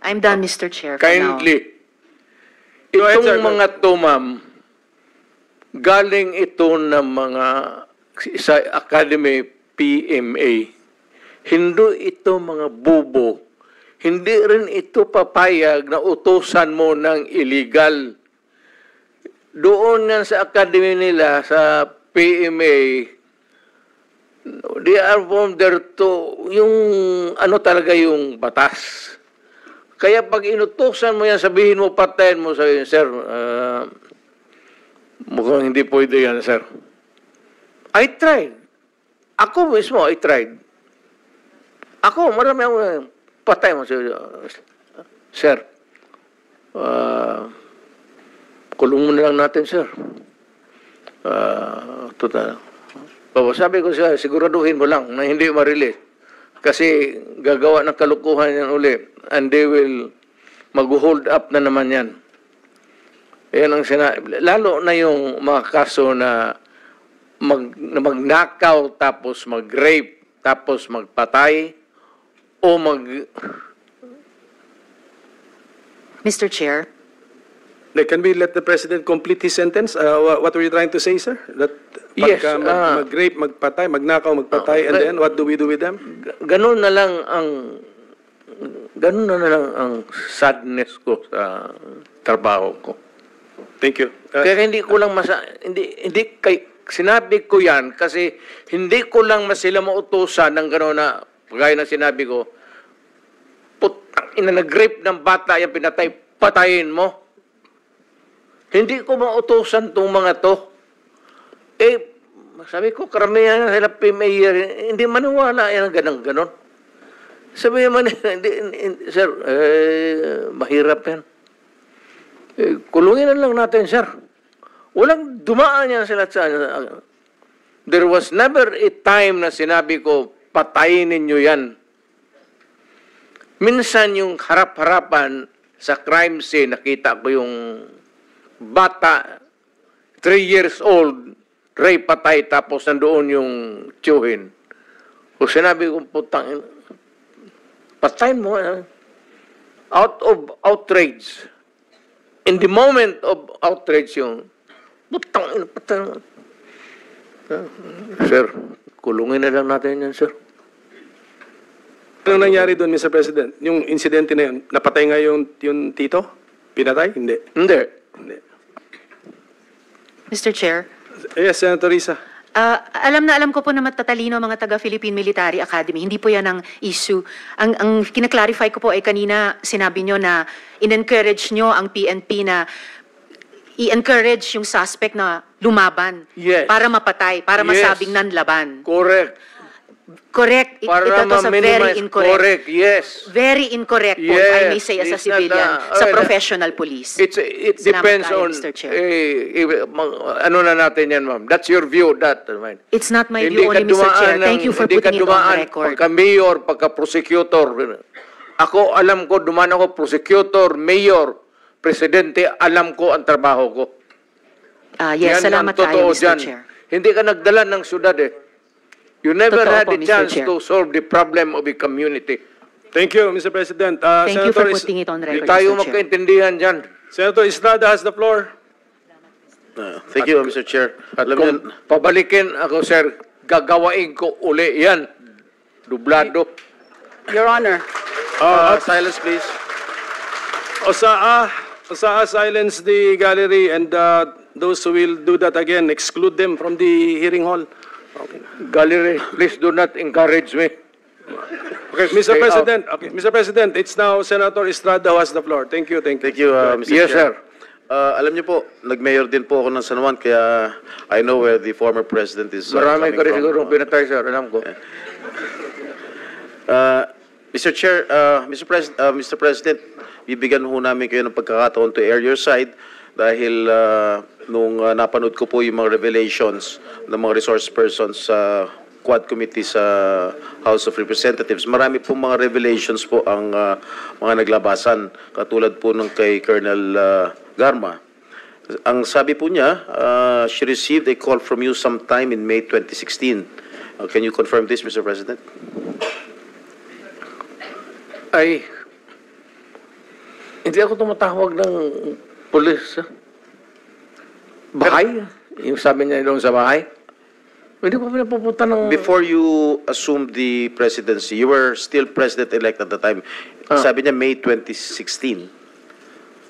S3: I'm done, Mr. Chair, for now.
S8: Kindly.
S2: Go ahead, sir.
S8: Itong mga to, ma'am, galing ito ng mga sa Academy PMA. Hindi ito mga bubo. Hindi rin ito papayag na utusan mo ng illegal. Doon yan sa academy nila, sa PMA, they are from there to, yung ano talaga yung batas. Kaya pag inutusan mo yan, sabihin mo, patayin mo, sabihin, sir, mukhang hindi pwede yan, sir. I tried. Ako mismo, I tried. Ako, marami akong patay mo, sir. Kulong mo na lang natin, sir. Total. Sabi ko siya, siguraduhin mo lang na hindi ma-release. Kasi gagawa ng kalukuhan yan uli. And they will mag-hold up na naman yan. Yan ang lalo na yung mga kaso na magnakaw, tapos mag-rape, tapos magpatay, o
S3: Mr. Chair.
S2: Can we let the President complete his sentence? What were you trying to say, sir? That
S8: Yes,
S2: pagka mag-rape, magpatay, magnakaw, magpatay, and then what do we do with them?
S8: Ganun na lang ang sadness ko sa trabaho ko.
S2: Thank you.
S8: Kaya hindi ko lang sinabi ko yan kasi hindi ko lang sila mautusan ng gano'n na gaya na sinabi ko, putang ina, nag-rape ng bata, yung pinatay, patayin mo. Hindi ko mautusan itong mga to. Sabi ko, karamihan na sila PMA, hindi maniwala yan ang ganon. Sabi naman, sir, mahirap yan. Kulungin na lang natin, sir. Walang dumaan yan sila sa... There was never a time na sinabi ko, patayin ninyo yan. Minsan yung harap-harapan sa crime scene, nakita ko yung bata, 3 years old, rape, patay, tapos nandoon yung tiyuhin. O sinabi ko, putang, patayin mo, out of outrage. In the moment of outrage yung, putang, patayin mo. Sir, kulungin na lang natin yan, sir.
S2: Ano nangyari doon, Mr. President? Yung insidente na yun, napatay nga yung tito? Pinatay? Hindi.
S8: Hindi.
S3: Mr. Chair.
S2: Yes, Senator Risa.
S3: Alam ko po na matatalino ang mga taga-Philippine Military Academy. Hindi po yan ang issue. Ang kinaklarify ko po ay kanina sinabi nyo na in-encourage nyo ang PNP na i-encourage yung suspect na lumaban.
S8: Yes.
S3: Para mapatay, para masabing nanlaban.
S8: Correct.
S3: Correct.
S8: Para
S3: Ito sa very
S8: ma-minimize.
S3: incorrect.
S8: Correct, yes.
S3: Very incorrect po,
S8: Yes.
S3: I may say as a
S8: It's not,
S3: civilian, sa professional police.
S8: It
S3: Salamat
S8: depends
S3: tayo,
S8: on,
S3: Mr. Chair.
S8: ano na natin yan, ma'am. That's your view, that.
S3: It's not my view only, Mr. Chair. Thank you for putting it on record.
S8: Pagka-mayor, pagka-prosecutor. Ako, alam ko, dumaan ako, prosecutor, mayor, presidente, alam ko ang trabaho ko.
S3: Yes,
S8: Yan
S3: salamat
S8: ang totoo
S3: tayo, Mr.
S8: dyan.
S3: Chair.
S8: Hindi ka nagdala ng syudad eh. You never
S3: Totoo
S8: had
S3: po,
S8: a
S3: Mr.
S8: chance
S3: Chair.
S8: to solve the problem of a community.
S2: Thank you, Mr. President.
S3: Thank you for
S2: Senator
S3: putting it on
S8: Hindi
S3: record,
S8: tayo
S3: Mr. Chair.
S8: magkaintindihan dyan.
S2: Senator Estrada has the floor.
S1: Thank you, Mr. Chair.
S8: At kung pabalikin ako, sir, gagawain ko uli yan. Dublado.
S6: Your Honor.
S1: Silence, please.
S2: Osaa, silence the gallery and those who will do that again, exclude them from the hearing hall.
S8: Gallery, please do not encourage me.
S2: Okay, Mr.
S8: Stay
S2: President, okay, Mr. President, it's now Senator Estrada who has the floor. Thank you, thank you.
S1: Thank you, Mr.
S8: Yes,
S1: Chair.
S8: sir.
S1: Alam niyo po, nag-mayor din po ako ng San Juan, kaya I know where the former president is
S8: Marami
S1: coming
S8: ka rin
S1: from.
S8: siguro pinatay, sir. Alam ko.
S1: Mr. Chair, Mr. President, bibigyan ho namin kayo ng pagkakataon to air your side dahil nung napanood ko po yung mga revelations ng mga resource persons sa Quad Committee sa House of Representatives, marami po mga revelations po ang mga naglabasan, katulad po ng kay Colonel Garma. Ang sabi po niya, she received a call from you sometime in May 2016. Can you confirm this, Mr. President?
S8: Ay, hindi ako tumatawag ng pulis. Bahay? Yung sabi niya doon sa bahay? Hindi ko pinapupunta ng...
S1: Before you assumed the presidency, you were still president-elect at the time. Sabi niya May 2016.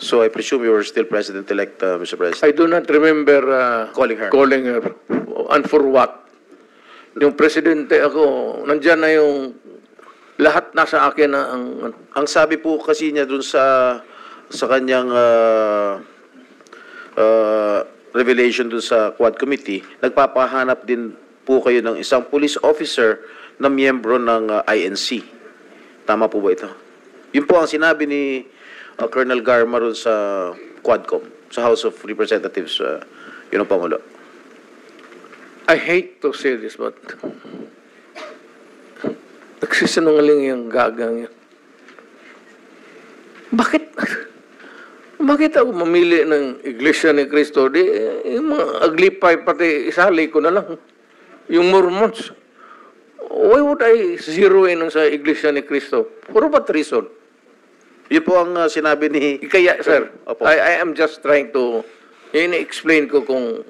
S1: So I presume you were still president-elect, Mr. President.
S8: I do not remember
S1: Calling her.
S8: calling her. And for what? Yung presidente ako, nandyan na yung lahat nasa akin na ang...
S1: Ang sabi po kasi niya dun sa kanyang revelation dun sa Quad Committee, nagpapahanap din po kayo ng isang police officer na miyembro ng INC. Tama po ba ito? Yun po ang sinabi ni Colonel Garma ron sa Quadcom, sa House of Representatives, yun ang Pangulo.
S8: I hate to say this, but... Nagsisinungaling yung gagang yan. Bakit ako mamili ng Iglesia ni Cristo? Di, yung mga aglipay, pati isali ko na lang. Yung Mormons. Why would I zero in sa Iglesia ni Cristo? For what reason?
S1: Yun po ang sinabi ni...
S8: Kaya, sir,
S1: Opo.
S8: I am just trying to explain ko kung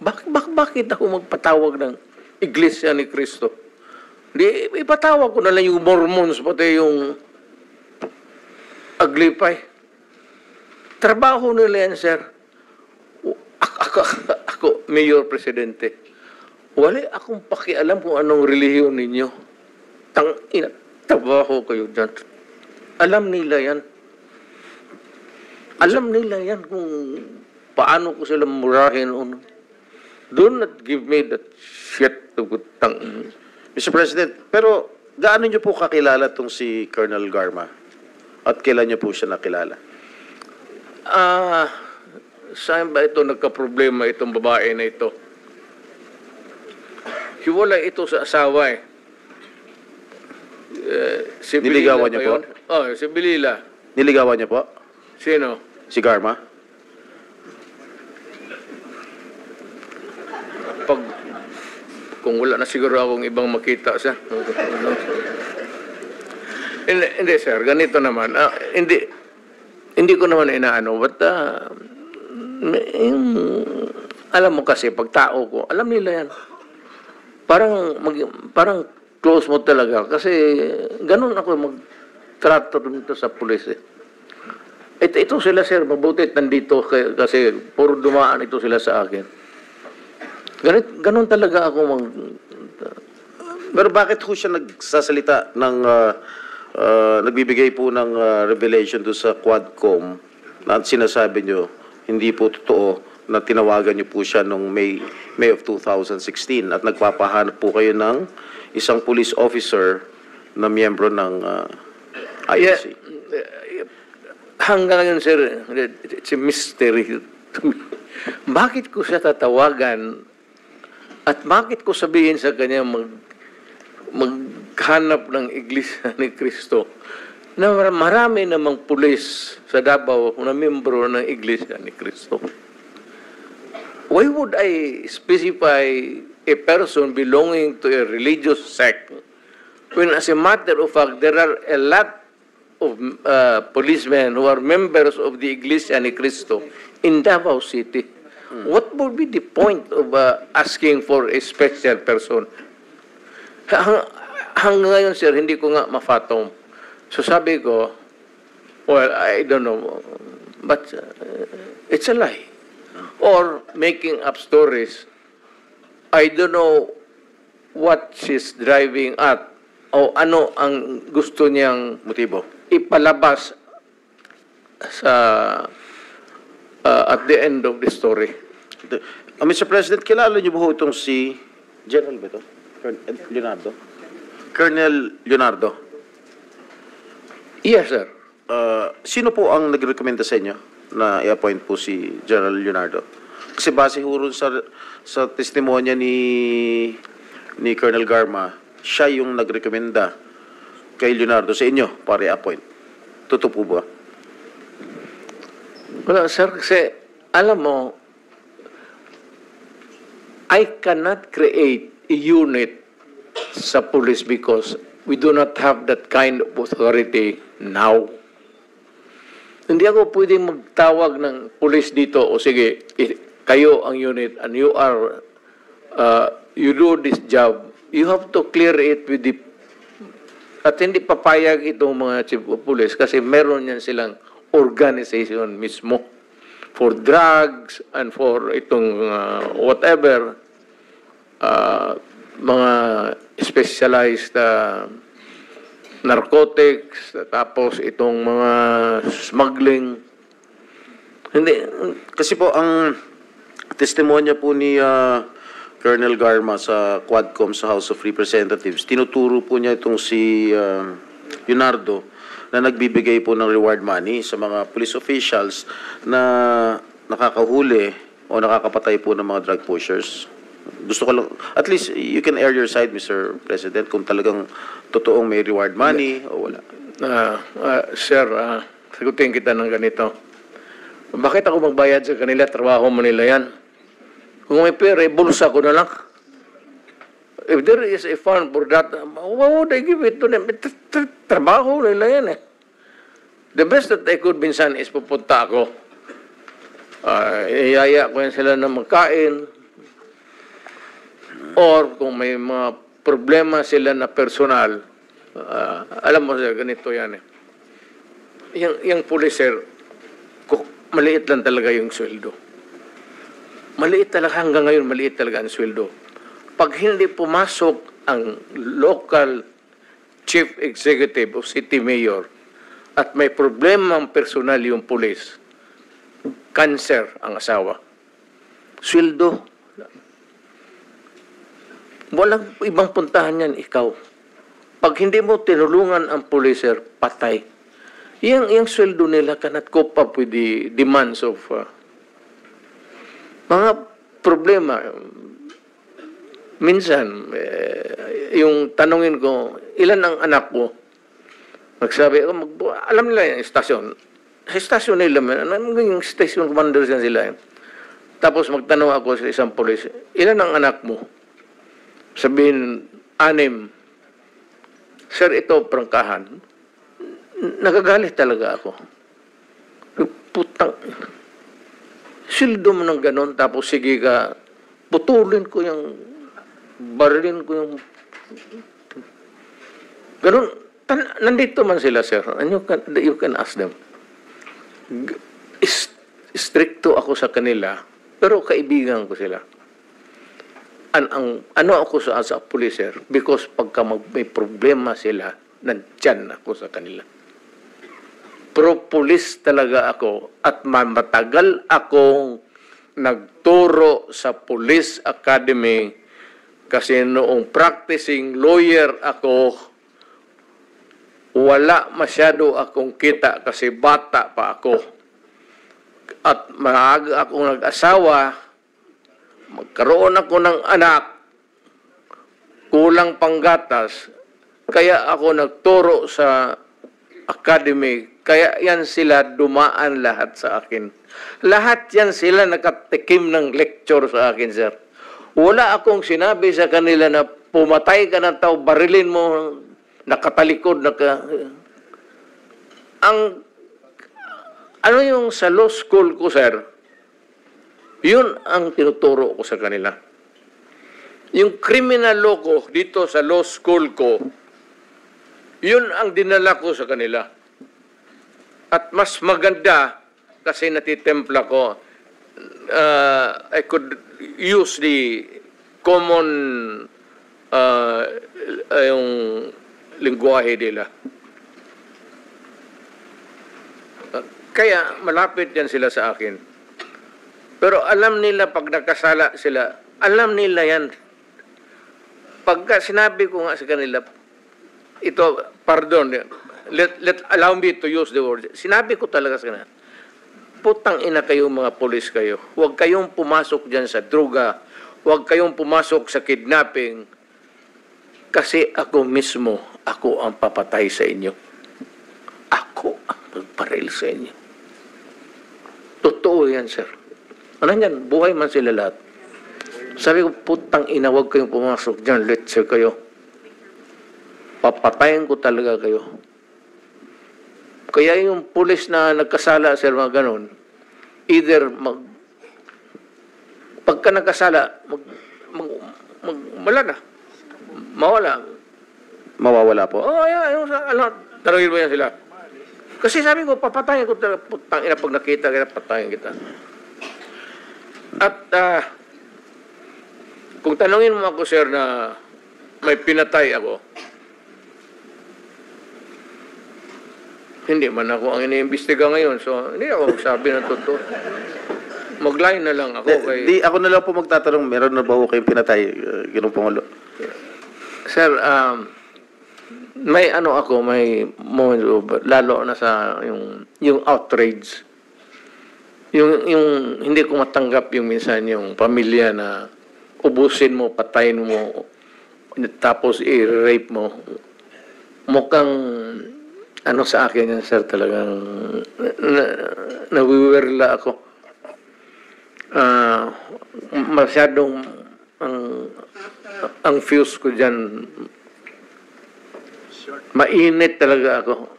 S8: bakit ako magpatawag ng Iglesia ni Cristo. Di, ipatawag ko na lang yung Mormons, pati yung aglipay. Trabaho nila yan, sir. Ako, Mayor Presidente, wala akong pakialam kung anong relihiyon ninyo. Trabaho kayo dyan. Alam nila yan. Alam nila yan kung paano ko sila murahin. Do not give me that shit to tang.
S1: Mr. President, pero gaano niyo po kakilala tong si Colonel Garma? At kailan niyo po siya nakilala?
S8: Saan ba ito nagka-problema itong babae na ito? Hiwalay ito sa asawa eh. Si
S1: Niligawan
S8: Bilila
S1: niya po?
S8: Oh, si Bilila.
S1: Niligawan niya po?
S8: Sino?
S1: Si Garma?
S8: Kung wala na siguro akong ibang makita siya. Hindi, sir. Ganito naman. Hindi ko naman inaano. But, alam mo kasi, pag tao ko, alam nila yan. Parang close mo talaga. Kasi, ganun ako mag-trato dito sa pulis eh. Ito sila, sir. Mabuti nandito kasi puro dumaan ito sila sa akin. Ganun talaga ako
S1: Pero bakit ho siya nagsasalita ng nagbibigay po ng revelation doon sa Quadcom na sinasabi nyo hindi po totoo na tinawagan nyo po siya noong May of 2016 at nagpapahanap po kayo ng isang police officer na miyembro ng INC?
S8: Hanggang ngayon, sir, it's a mystery to me. Bakit ko siya tatawagan at bakit ko sabihin sa kanya maghanap ng Iglesia ni Cristo na marami namang pulis sa Davao na membro ng Iglesia ni Cristo? Why would I specify a person belonging to a religious sect when, as a matter of fact, there are a lot of policemen who are members of the Iglesia ni Cristo in Davao City? What would be the point of asking for a special person? Hanggang ngayon, sir, hindi ko nga mafatom. So sabi ko, well, I don't know, but it's a lie. Or making up stories. I don't know what she's driving at o ano ang gusto niyang
S1: Motibo.
S8: ipalabas sa at the end of the story.
S1: Mr. President, kilala niyo ba ho itong si General ba ito? Leonardo? Colonel Leonardo.
S8: Yes, sir.
S1: Sino po ang nagrekomenda sa inyo na i-appoint po si General Leonardo? Kasi base ho rin sa testimonya ni Colonel Garma, siya yung nagrekomenda kay Leonardo sa inyo para i-appoint. Totoo po ba?
S8: Wala, sir, kasi alam mo, I cannot create a unit sa police because we do not have that kind of authority now. Hindi ako pwedeng magtawag ng police dito, o sige, kayo ang unit and you are, you do this job. You have to clear it with the, at hindi papayag itong mga chief of police kasi meron yan silang organization mismo for drugs and for itong whatever mga specialized narcotics, tapos itong mga smuggling. Hindi.
S1: Kasi po, ang testimonya po ni Colonel Garma sa Quadcom sa House of Representatives, tinuturo po niya itong si Leonardo na nagbibigay po ng reward money sa mga police officials na nakakahuli o nakakapatay po ng mga drug pushers. Gusto ko lang, at least you can air your side, Mr. President, kung talagang totoong may reward money o wala.
S8: Sir, sagutin kita ng ganito. Bakit ako magbayad sa kanila? Trabaho mo nila yan. Kung may pera, bulsa ko na lang. If there is a fund for that, why would I give it to them? Trabaho nila yan eh. The best that I could minsan is pupunta ako. Iyaya ko yan sila na magkain. Or kung may mga problema sila na personal, alam mo sir, ganito yan eh. Yung policer, maliit lang talaga yung sweldo. Maliit talaga, hanggang ngayon maliit talaga ang sweldo. Pag hindi pumasok ang local chief executive o city mayor at may problema ang personal yung police, cancer ang asawa, sweldo. Walang ibang puntahan yan, ikaw. Pag hindi mo tinulungan ang policer, patay. Yung sweldo nila cannot cope up with the demands of mga problema. Minsan, yung tanungin ko, ilan ang anak ko? Magsabi ako, alam nila yung istasyon. Sa istasyon nila, yung station commanders yan sila. Tapos magtanong ako sa isang police, ilan ang anak mo? Sabihin, 6. Sir, ito, prangkahan. Nagagalit talaga ako. Putang. Sildo mo ng ganon, tapos sige ka, putulin ko yung, barilin ko yung, ganon. Nandito man sila, sir. And you can ask them. Stricto ako sa kanila, pero kaibigan ko sila. Ano ako sa policer? Because pagka may problema sila, nandyan ako sa kanila. Pro-police talaga ako at matagal akong nagturo sa Police Academy kasi noong practicing lawyer ako, wala masyado akong kita kasi bata pa ako. At maaga akong nag-asawa, magkaroon ako ng anak, kulang panggatas, kaya ako nagturo sa academy, kaya yan sila dumaan lahat sa akin. Lahat yan sila nakatikim ng lecture sa akin, sir. Wala akong sinabi sa kanila na pumatay ka ng tao, barilin mo, nakatalikod, ano yung sa law school ko, sir, yun ang tinuturo ko sa kanila. Yung criminal law ko dito sa law school ko, yun ang dinala ko sa kanila. At mas maganda kasi natitempla ko, I could use the common yung lingwahe nila. Kaya malapit yan sila sa akin. Pero alam nila pag nakasala sila, alam nila yan. Pagka sinabi ko nga sa kanila, ito, pardon, allow me to use the word. Sinabi ko talaga sa kanila, putang ina kayo mga polis kayo. Huwag kayong pumasok dyan sa droga. Huwag kayong pumasok sa kidnapping. Kasi ako mismo, ako ang papatay sa inyo. Ako ang magparil sa inyo. Totoo yan, sir. Ano yan? Buhay man sila lahat. Sabi ko, putang ina, huwag kayong pumasok dyan. Let's say kayo. Papatayin ko talaga kayo. Kaya yung pulis na nagkasala, sir, mga ganun, either pagka nagkasala, wala na. Mawala.
S1: Mawawala po.
S8: Oo, yan. Tarangin mo yan sila. Kasi sabi ko, papatayin ko talaga. Putang ina, pag nakita kita, patayin kita. At, kung tanungin mo ako, sir, na may pinatay ako, hindi man ako ang iniimbestiga ngayon. So, hindi ako magsabi na totoo. Mag-line na lang ako kay...
S1: Ako na lang po magtatanong, meron na ba ho kayong pinatay, Ginoong Pangulo?
S8: Sir, may moment lalo na sa yung outrage. Yung hindi ko matanggap yung minsan yung pamilya na ubusin mo, patayin mo, tapos i-rape mo. Mukhang sa akin yan, sir, talagang nawiwirla ako. Masyadong ang fuse ko dyan, mainit talaga ako.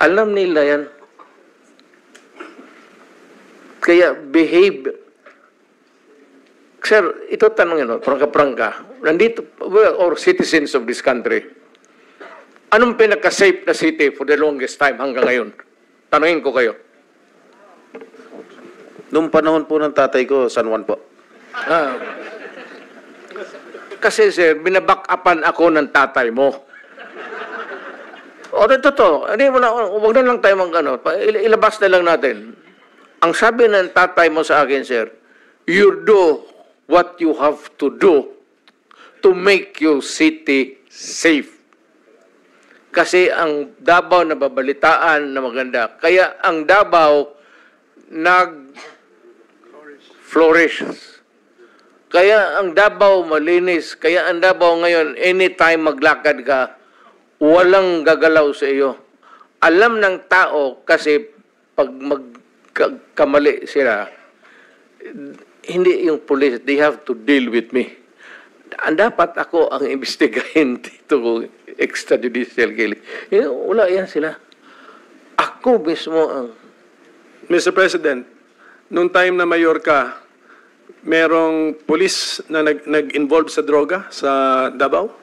S8: Alam nila yan. Kaya behave. Sir, ito tanongin mo, prangka-prangka. Nandito, or citizens of this country, anong pinaka-safe na city for the longest time hanggang ngayon? Tanungin ko kayo.
S1: Noong panahon po ng tatay ko, San Juan po.
S8: Kasi sir, binaback-upan ako ng tatay mo. O, totoo. Huwag na lang tayo ilabas na lang natin. Ang sabi ng tatay mo sa akin, sir, you do what you have to do to make your city safe. Kasi ang Davao nababalitaan na maganda. Kaya ang Davao nag-flourish. Kaya ang Davao malinis. Kaya ang Davao ngayon, anytime maglakad ka, walang gagalaw sa iyo. Alam ng tao kasi pag magkamali sila, hindi yung police, they have to deal with me. Dapat ako ang imbestigahin dito kung extrajudicial killing. Wala yan sila. Ako mismo ang...
S2: Mr. President, nung time na mayor ka, merong police na nag-involve sa droga sa Davao?